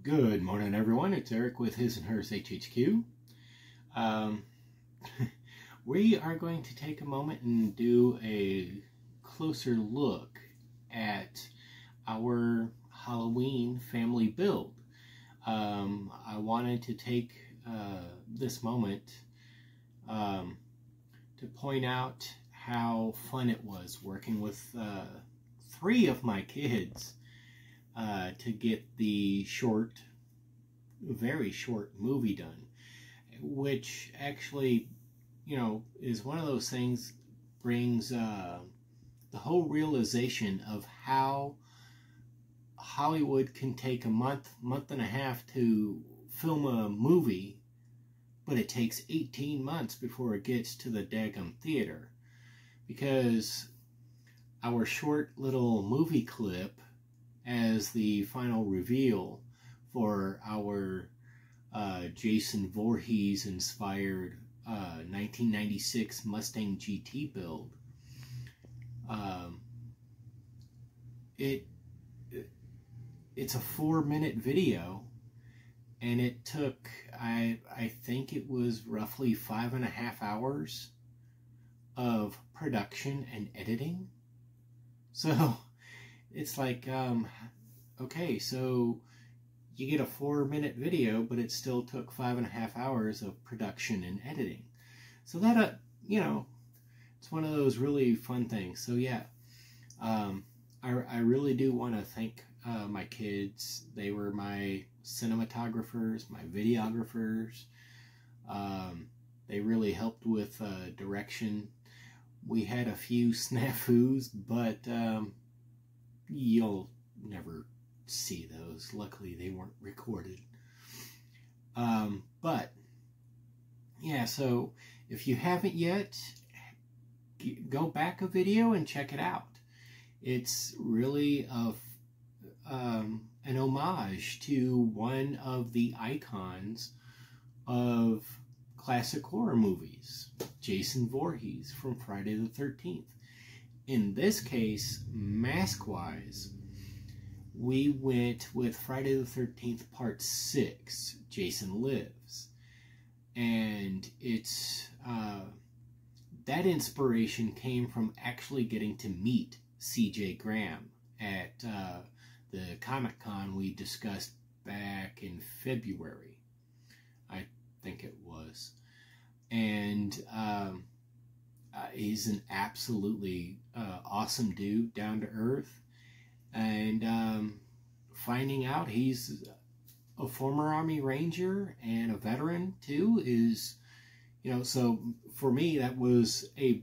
Good morning, everyone. It's Eric with His and Hers HHQ. We are going to take a moment and do a closer look at our Halloween family build. I wanted to take this moment to point out how fun it was working with 3 of my kids to get the very short movie done, which actually, is one of those things brings the whole realization of how Hollywood can take a month and a half to film a movie, but it takes 18 months before it gets to the daggum theater, because our short little movie clip as the final reveal for our Jason Voorhees inspired 1996 Mustang GT build. It's a 4-minute video, and it took, I think it was roughly 5.5 hours of production and editing. So it's like, okay, so you get a 4-minute video, but it still took 5.5 hours of production and editing. So that, it's one of those really fun things. So yeah, I really do want to thank my kids. They were my cinematographers, my videographers. They really helped with direction. We had a few snafus, but you'll never see those. Luckily, they weren't recorded. But yeah, so if you haven't yet, go back a video and check it out. It's really an homage to one of the icons of classic horror movies, Jason Voorhees from Friday the 13th. In this case, mask-wise, we went with Friday the 13th Part 6, Jason Lives. And it's, that inspiration came from actually getting to meet C.J. Graham at the Comic-Con we discussed back in February, I think it was. And he's an absolutely awesome dude, down to earth. And finding out he's a former Army Ranger and a veteran too is, so for me that was a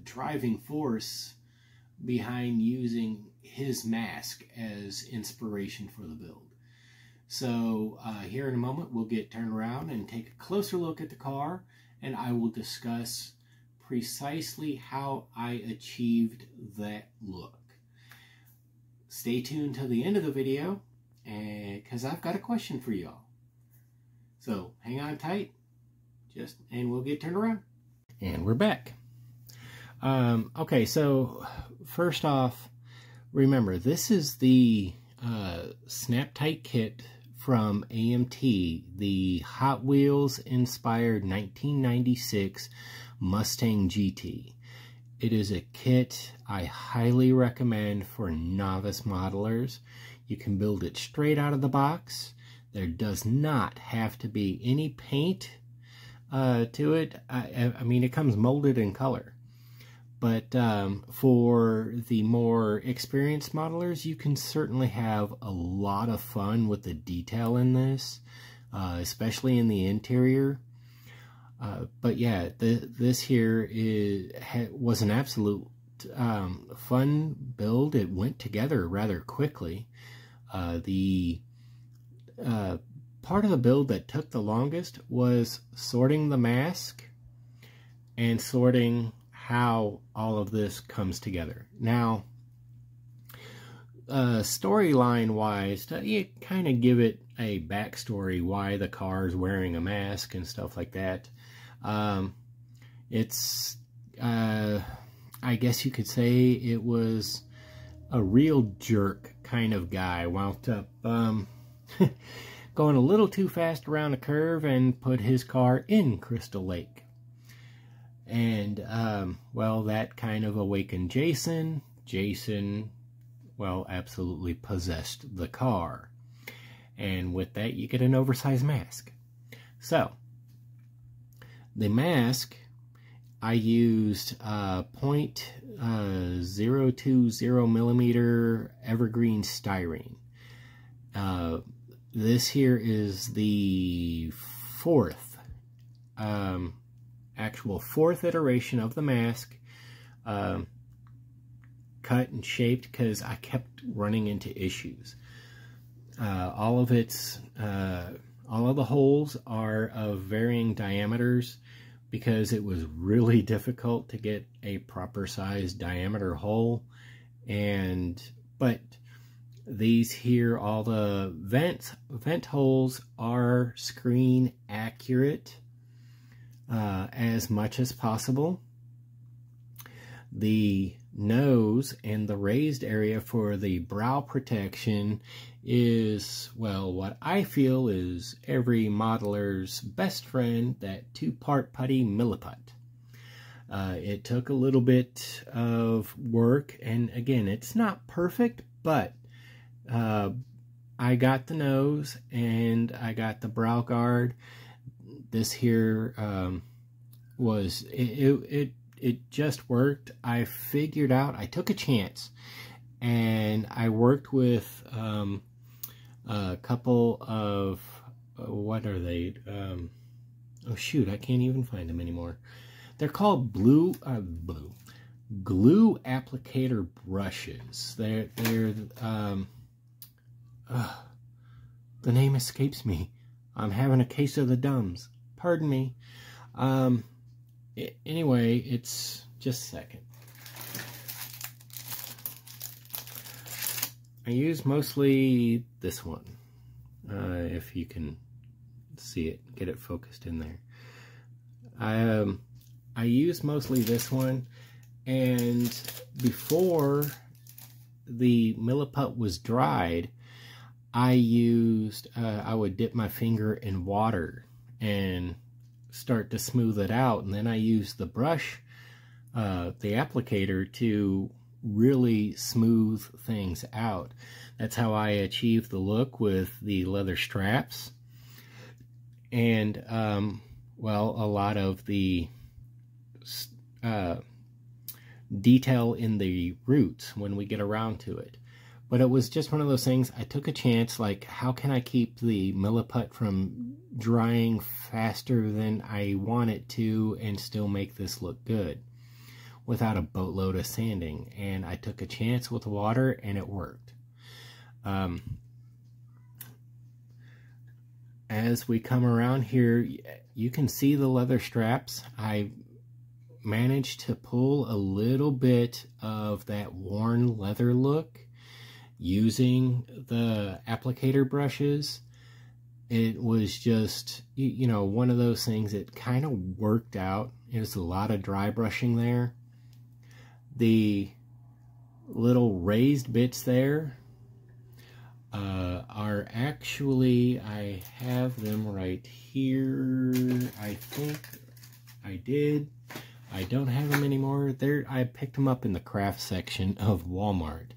driving force behind using his mask as inspiration for the build. So here in a moment we'll get turned around and take a closer look at the car, and I will discuss precisely how I achieved that look. Stay tuned till the end of the video, because I've got a question for y'all. So hang on tight, and we'll get turned around. And we're back. Okay, so first off, remember, this is the Snap Tight kit from AMT, the Hot Wheels inspired 1996 Mustang GT. It is a kit I highly recommend for novice modelers. You can build it straight out of the box. There does not have to be any paint to it. I mean, it comes molded in color. But for the more experienced modelers, you can certainly have a lot of fun with the detail in this, especially in the interior. But yeah, this here was an absolute fun build. It went together rather quickly. The part of the build that took the longest was sorting the mask and sorting how all of this comes together. Now, storyline wise, you kind of give it a backstory why the car is wearing a mask and stuff like that. It's I guess you could say it was a real jerk kind of guy. Wound up going a little too fast around a curve and put his car in Crystal Lake. And, well, that kind of awakened Jason. Jason, well, absolutely possessed the car. And with that, you get an oversized mask. So, the mask, I used .020 millimeter evergreen styrene. This here is the actual fourth iteration of the mask, cut and shaped because I kept running into issues. All of the holes are of varying diameters because it was really difficult to get a proper size diameter hole. But these here, all the vent holes are screen accurate as much as possible. The nose and the raised area for the brow protection is, well, what I feel is every modeler's best friend, that two-part putty milliput. It took a little bit of work, and again, it's not perfect, but I got the nose and I got the brow guard. This here was it just worked. I figured out, I took a chance, and I worked with a couple of what are they? Oh shoot, I can't even find them anymore. They're called glue applicator brushes. They're the name escapes me. I'm having a case of the dumbs. Pardon me. Anyway, it's just a second. I use mostly this one. If you can see it, get it focused in there. I use mostly this one, and before the milliput was dried, I would dip my finger in water and start to smooth it out, and then I used the brush, the applicator, to really smooth things out. That's how I achieved the look with the leather straps, and well, a lot of the detail in the roots when we get around to it. But it was just one of those things, I took a chance, like, how can I keep the milliput from drying faster than I want it to and still make this look good without a boatload of sanding? And I took a chance with water, and it worked. As we come around here, you can see the leather straps. I managed to pull a little bit of that worn leather look using the applicator brushes. It was just, you know, one of those things that kind of worked out. There's a lot of dry brushing there. The little raised bits there are actually, I have them right here. I think I did. I don't have them anymore. I picked them up in the craft section of Walmart.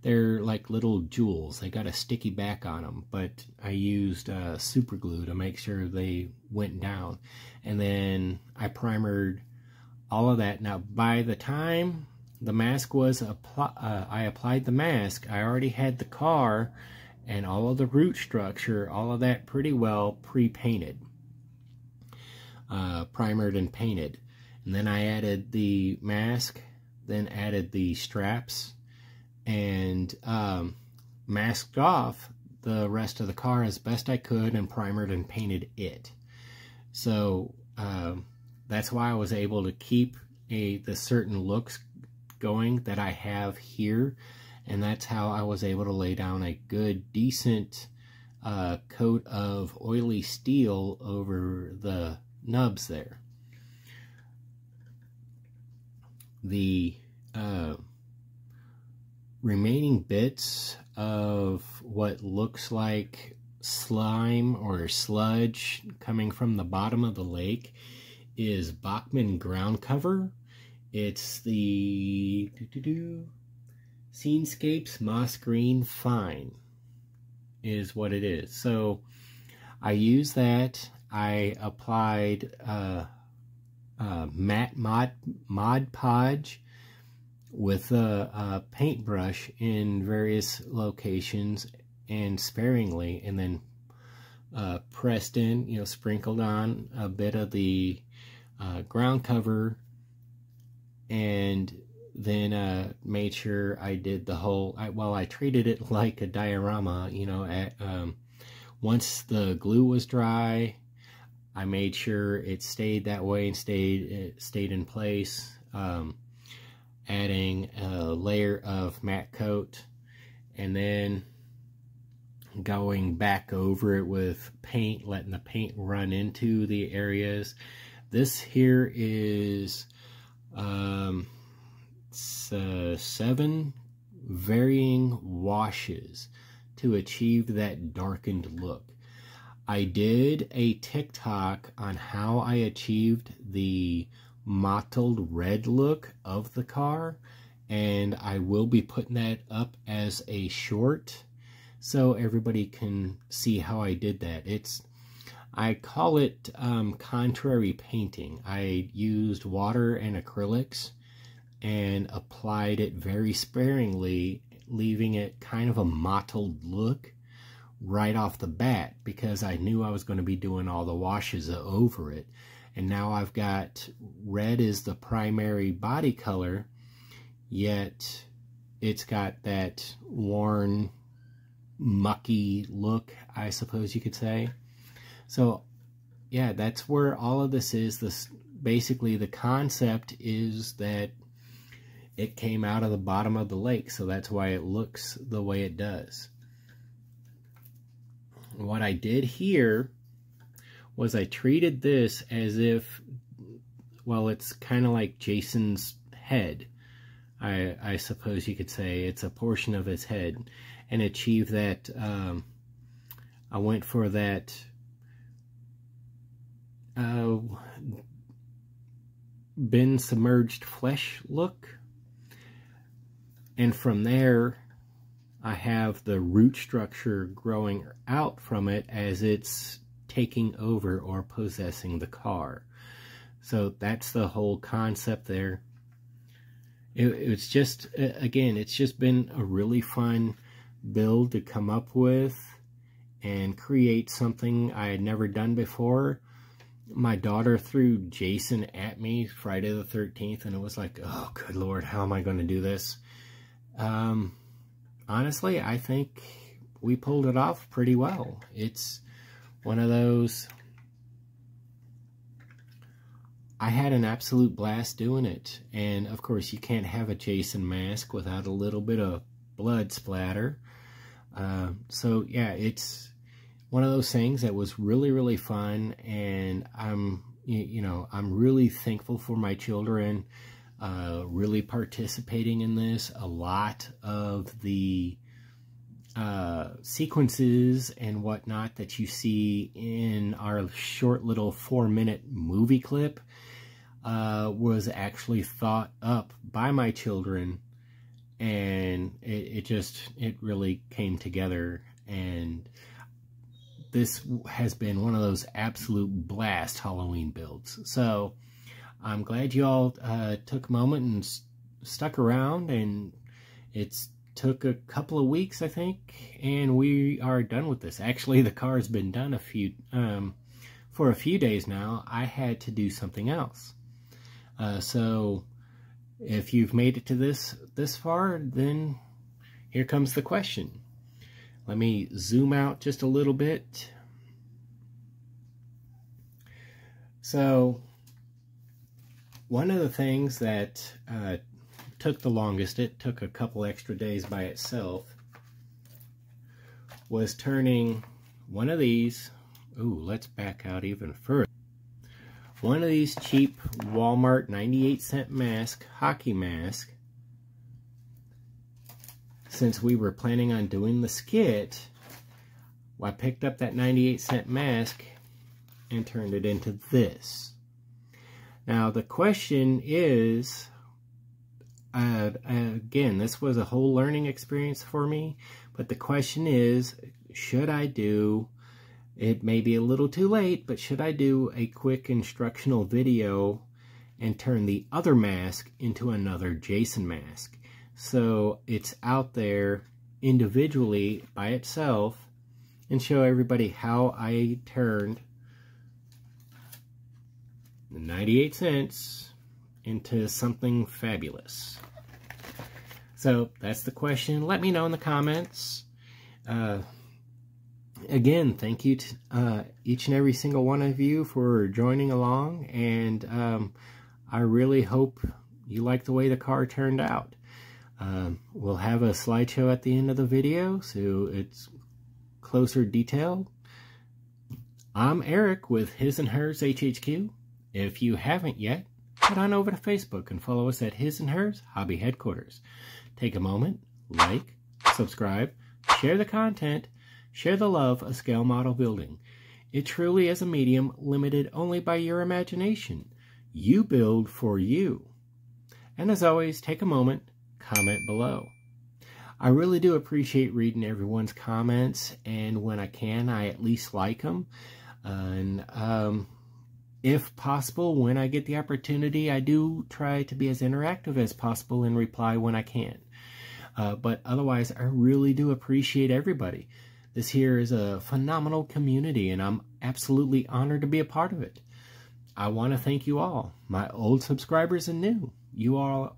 They're like little jewels. They got a sticky back on them, but I used super glue to make sure they went down. And then I primered all of that. Now, by the time the mask was I applied the mask, I already had the car and all of the root structure, all of that pretty well pre-painted, primered and painted. And then I added the mask, then added the straps, and masked off the rest of the car as best I could and primered and painted it. So that's why I was able to keep the certain looks going that I have here, and that's how I was able to lay down a good, decent coat of oily steel over the nubs there. The remaining bits of what looks like slime or sludge coming from the bottom of the lake is Bachman ground cover. It's the Scenescapes Moss Green Fine is what it is. So I used that. I applied matte Mod Podge with a paintbrush in various locations and sparingly, and then pressed in, sprinkled on a bit of the ground cover, and then made sure I did the whole, I treated it like a diorama, once the glue was dry, I made sure it stayed that way and stayed in place, adding a layer of matte coat, and then going back over it with paint, letting the paint run into the areas. This here is 7 varying washes to achieve that darkened look. I did a TikTok on how I achieved the mottled red look of the car, and I will be putting that up as a short so everybody can see how I did that. I call it contrary painting. I used water and acrylics and applied it very sparingly, leaving it kind of a mottled look right off the bat, because I knew I was going to be doing all the washes over it. And now I've got red is the primary body color, yet it's got that worn, mucky look, I suppose you could say. So yeah, that's where all of this is. Basically the concept is that it came out of the bottom of the lake, so that's why it looks the way it does. What I did here was I treated this as if, well, it's kind of like Jason's head. I suppose you could say it's a portion of his head, and achieve that. I went for that been submerged flesh look, and from there I have the root structure growing out from it as it's taking over or possessing the car. So that's the whole concept there. It's just, again, it's just been a really fun build to come up with and create something I had never done before. My daughter threw Jason at me Friday the 13th, and it was like, oh, good Lord, how am I going to do this? Honestly, I think we pulled it off pretty well. It's one of those, I had an absolute blast doing it. And of course, you can't have a Jason mask without a little bit of blood splatter. So yeah, it's one of those things that was really, really fun. And I'm really thankful for my children really participating in this. A lot of the sequences and whatnot that you see in our short little 4-minute movie clip was actually thought up by my children, and it really came together, and this has been one of those absolute blast Halloween builds. So I'm glad you all took a moment and stuck around, and it's took a couple of weeks, I think, and we are done with this. Actually, the car's been done for a few days now. I had to do something else. So if you've made it to this far, then here comes the question. Let me zoom out just a little bit. So one of the things that took the longest, it took a couple extra days by itself, was turning one of these, ooh, let's back out even further. One of these cheap Walmart 98-cent mask, hockey mask, since we were planning on doing the skit, I picked up that 98-cent mask and turned it into this. Now the question is, again, this was a whole learning experience for me, but the question is, should I do, it may be a little too late, but should I do a quick instructional video and turn the other mask into another Jason mask? So it's out there individually by itself, and show everybody how I turned the 98 cents into something fabulous. So that's the question. Let me know in the comments. Again, thank you to each and every single one of you for joining along, and I really hope you like the way the car turned out. We'll have a slideshow at the end of the video, so it's closer detail. I'm Eric with His&Hers HHQ. If you haven't yet, head on over to Facebook and follow us at His&Hers Hobby Headquarters. Take a moment, like, subscribe, share the content, share the love of scale model building. It truly is a medium limited only by your imagination. You build for you. And as always, take a moment, comment below. I really do appreciate reading everyone's comments, and when I can, I at least like them. And if possible, when I get the opportunity, I do try to be as interactive as possible and reply when I can. But otherwise, I really do appreciate everybody. This here is a phenomenal community, and I'm absolutely honored to be a part of it. I want to thank you all, my old subscribers and new. You all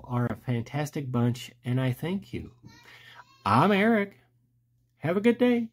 are a fantastic bunch, and I thank you. I'm Eric. Have a good day.